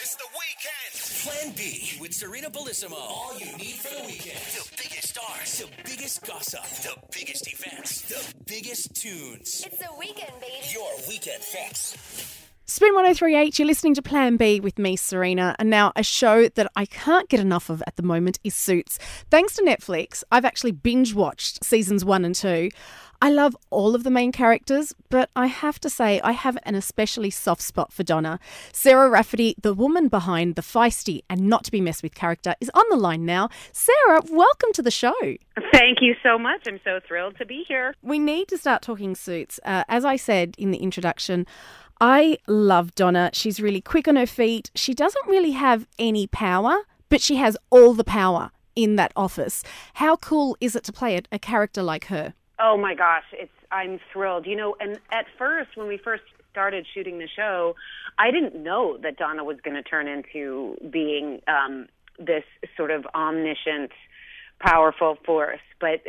It's the weekend. Plan B with Sarina Bellissimo. All you need for the weekend. The biggest stars, the biggest gossip, the biggest events, the biggest tunes. It's the weekend, baby. Your weekend fix. Spin 103.8, you're listening to Plan B with me, Sarina. And now a show that I can't get enough of at the moment is Suits. Thanks to Netflix, I've actually binge-watched seasons 1 and 2. I love all of the main characters, but I have to say I have an especially soft spot for Donna. Sarah Rafferty, the woman behind the feisty and not to be messed with character, is on the line now. Sarah, welcome to the show. Thank you so much. I'm so thrilled to be here. We need to start talking Suits. As I said in the introduction, I love Donna. She's really quick on her feet. She doesn't really have any power, but she has all the power in that office. How cool is it to play a character like her? Oh my gosh, I'm thrilled. You know, and at first, when we first started shooting the show, I didn't know that Donna was going to turn into being this sort of omniscient, powerful force. But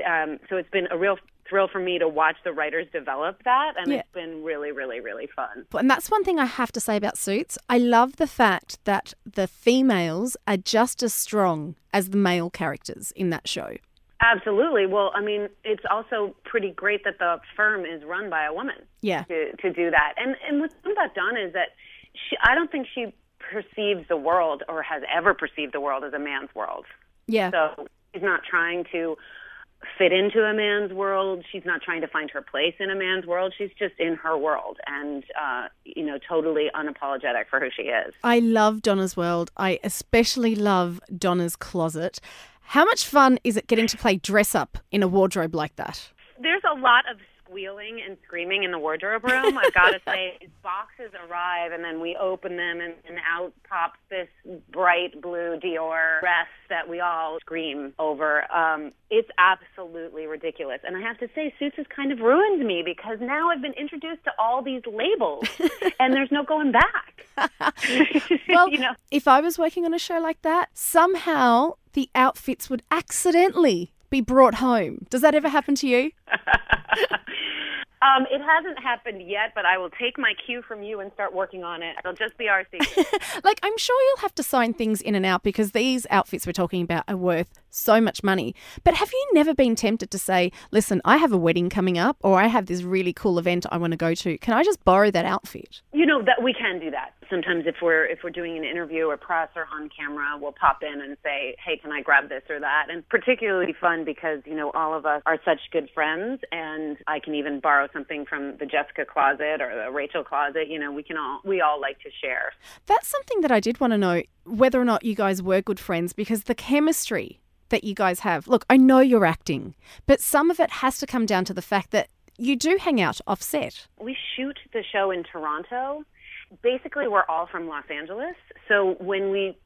so it's been a real thrill for me to watch the writers develop that, and It's been really, really, really fun. And that's one thing I have to say about Suits. I love the fact that the females are just as strong as the male characters in that show. Absolutely. Well, I mean, it's also pretty great that the firm is run by a woman. Yeah. To do that. And what's fun about Donna is that I don't think she perceives the world or has ever perceived the world as a man's world. Yeah. So she's not trying to fit into a man's world. She's not trying to find her place in a man's world. She's just in her world and, totally unapologetic for who she is. I love Donna's world. I especially love Donna's closet. How much fun is it getting to play dress up in a wardrobe like that? There's a lot of squealing and screaming in the wardrobe room. I've got to say, boxes arrive and then we open them and out pops this bright blue Dior dress that we all scream over. It's absolutely ridiculous. And I have to say, Suits has kind of ruined me because now I've been introduced to all these labels and there's no going back. Well, if I was working on a show like that, somehow the outfits would accidentally be brought home. Does that ever happen to you? It hasn't happened yet, but I will take my cue from you and start working on it. It'll just be our secret. I'm sure you'll have to sign things in and out because these outfits we're talking about are worth so much money. But have you never been tempted to say, listen, I have a wedding coming up or I have this really cool event I want to go to. Can I just borrow that outfit? That we can do that. Sometimes if we're doing an interview or press or on camera, we'll pop in and say, hey, can I grab this or that? And particularly fun because, all of us are such good friends and I can even borrow something from the Jessica closet or the Rachel closet. We all like to share. That's something that I did want to know, whether or not you guys were good friends, because the chemistry that you guys have, look, I know you're acting, but some of it has to come down to the fact that you do hang out off set. We shoot the show in Toronto. Basically, we're all from Los Angeles. So when we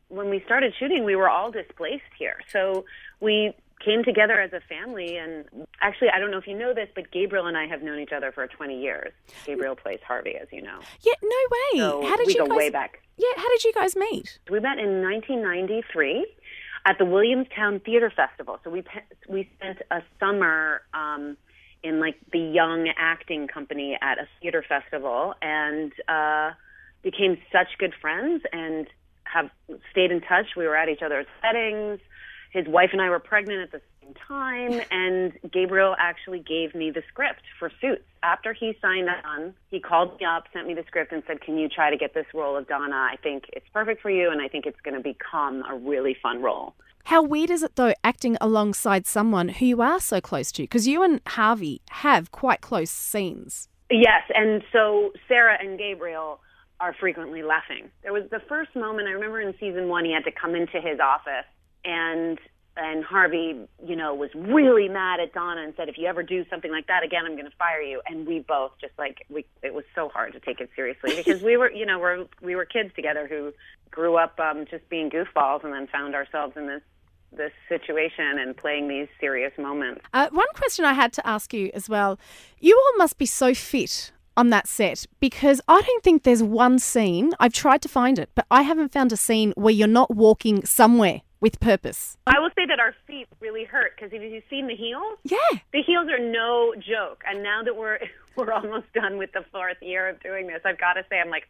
started shooting, we were all displaced here. So we came together as a family. And actually, I don't know if you know this, but Gabriel and I have known each other for 20 years. Gabriel plays Harvey, as you know. Yeah, no way. So we go way back. Yeah, how did you guys meet? We met in 1993 at the Williamstown Theater Festival. So we spent a summer in the young acting company at a theater festival and became such good friends and have stayed in touch. We were at each other's weddings. His wife and I were pregnant at the same time, and Gabriel actually gave me the script for Suits. After he signed on, he called me up, sent me the script, and said, can you try to get this role of Donna? I think it's perfect for you, and I think it's going to become a really fun role. How weird is it, though, acting alongside someone who you are so close to? Because you and Harvey have quite close scenes. Yes, and so Sarah and Gabriel are frequently laughing. There was the first moment, I remember in season 1, he had to come into his office, and Harvey, was really mad at Donna and said, if you ever do something like that again, I'm going to fire you. And we both just it was so hard to take it seriously because we were, we were kids together who grew up just being goofballs and then found ourselves in this situation and playing these serious moments. One question I had to ask you as well, you all must be so fit on that set because I don't think there's one scene, I've tried to find it, but I haven't found a scene where you're not walking somewhere with purpose. I will say that our feet really hurt because have you seen the heels? Yeah. The heels are no joke. And now that we're almost done with the 4th year of doing this, I've got to say I'm like,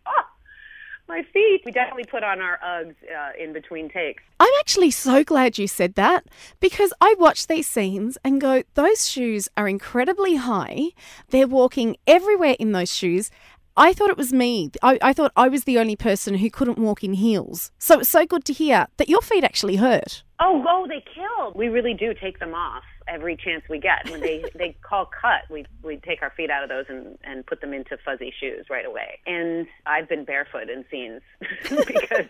my feet. We definitely put on our Uggs in between takes. I'm actually so glad you said that, because I watch these scenes and go, those shoes are incredibly high. They're walking everywhere in those shoes. I thought it was me. I thought I was the only person who couldn't walk in heels. So it's so good to hear that your feet actually hurt. Oh, they killed. We really do take them off every chance we get. When they call cut, we take our feet out of those and put them into fuzzy shoes right away. And I've been barefoot in scenes because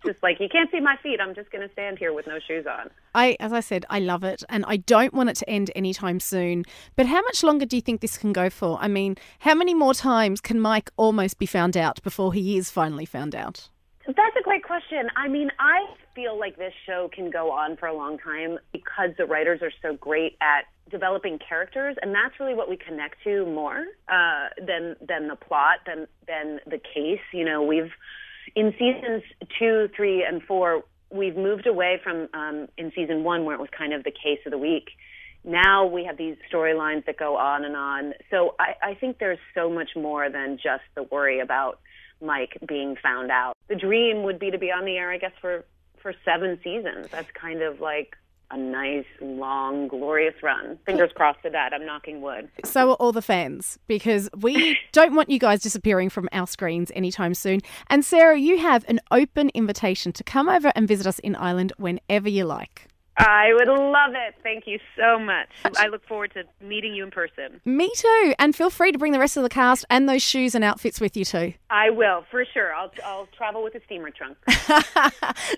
just like, you can't see my feet. I'm just going to stand here with no shoes on. As I said, I love it, and I don't want it to end anytime soon. But how much longer do you think this can go for? I mean, how many more times can Mike almost be found out before he is finally found out? That's a great question. I mean, I feel like this show can go on for a long time because the writers are so great at developing characters, and that's really what we connect to more than the plot, than the case. You know, in seasons 2, 3, and 4, we've moved away from in season 1, where it was kind of the case of the week. Now we have these storylines that go on and on. So I think there's so much more than just the worry about Mike being found out. The dream would be to be on the air, I guess, for 7 seasons. That's kind of like a nice, long, glorious run. Fingers crossed for that. I'm knocking wood. So are all the fans, because we don't want you guys disappearing from our screens anytime soon. And Sarah, you have an open invitation to come over and visit us in Ireland whenever you like. I would love it. Thank you so much. I look forward to meeting you in person. Me too. And feel free to bring the rest of the cast and those shoes and outfits with you too. I will, for sure. I'll travel with a steamer trunk.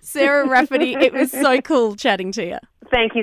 Sarah Rafferty, it was so cool chatting to you. Thank you